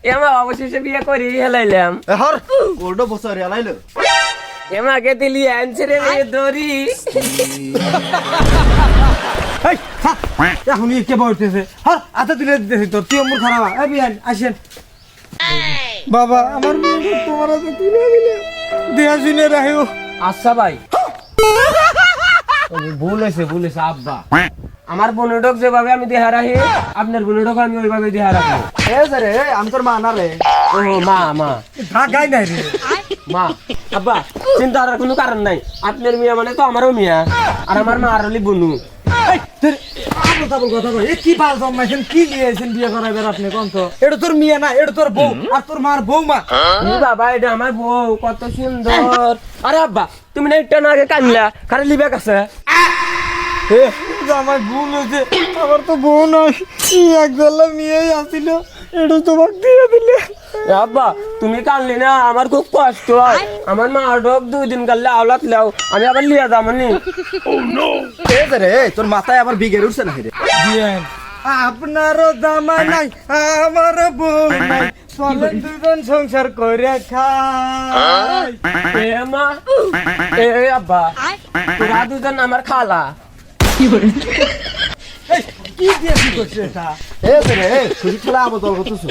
এমা অবশেষে বিয়ে করি হেলাইলাম হর গোল্ড বছর এলাইলো এমাকে দিলি আনছে রে দড়ি এই এখন কে বলতেছে হর আতে তুলে দিতেছি তোর তুই অমর খারাপ এই বিয়ান আসেন বাবা আমার মেয়ে তোমার হাতে তুলে দিলে দেয়া শুনে রাখিও আচ্ছা ভাই ভুল হয়েছে আব্বা আমার বোনডক যেভাবে আমি দেহা রাখি আপনার বোনডক আমি ওইভাবে দেহা রাখি রে আমি তোর মা না রে ও মা মা ঢাকাই নাই রে মা আব্বা চিন্তা করার কোনো কারণ নাই আপনার মিয়া মানে তো আমারও মিয়া আর আমার মা আর হলি বনু এই তোর আবল তাবল কথা কই এ কি বাল জন্মাইছেন কি নিয়েছেন বিয়ে করাইবার আপনি কোন তো এটা তোর মেয়ে না এটা তোর বউ আর তোর মার বউমা বাবা এটা আমার বউ কত সুন্দর আরে আব্বা তুমি না একটা না আগে কানলা খালি লিবে কাছে আমার ভুল হয়েছে আমার তো বউ নয় একদলা মেয়েই আসিল এটা তোমাকে দিয়ে দিলে আব্বা তুমি কানলি না আমার খুব কষ্ট হয় আমার মা ডক 2 দিন কাললে আওলাত লাও আমি আবার লিয়া যামনি রে তোর মাথায় আবার বিগের উঠছে না রে বিয়ান আপনারও জামা নাই আমার বউ নাই চলেন দুজন সংসার করে খাই এ মা এ আব্বা তোরা দুজন আমার খালা এই, কি দিয়ে কি করছে এটা রে খুশি খেলা আমার দল করতেছো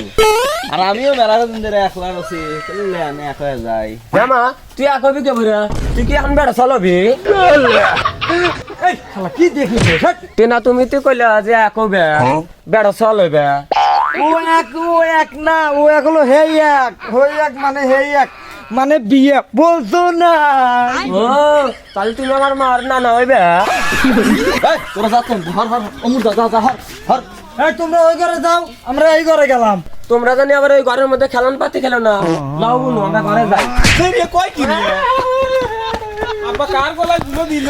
আর আমিও মেলা দিন ধরে একলা আছি চলে আমি এক হয়ে যাই মা তুই আকবি কে বড়া তুই কি এখন বেড়া চলবি এই শালা কি দেখিছে তেনা তুমি তুই কইলা যে আকবে বেড়া চলবে ও এক না ও এক হলো হেই এক মানে হেই এক মানে বিয়ে বলছো না ও তাহলে তুমি আমার মার নানা হইবে তোরা যাচ্ছেন হর হর অমুর যা যা হর হর এই তোমরা ওই ঘরে যাও আমরা এই ঘরে গেলাম তোমরা জানি আবার ওই ঘরের মধ্যে খেলন পাতি খেলো না লাও বুনু আমরা ঘরে যাই কয় কি আব্বা কার গলায় দিল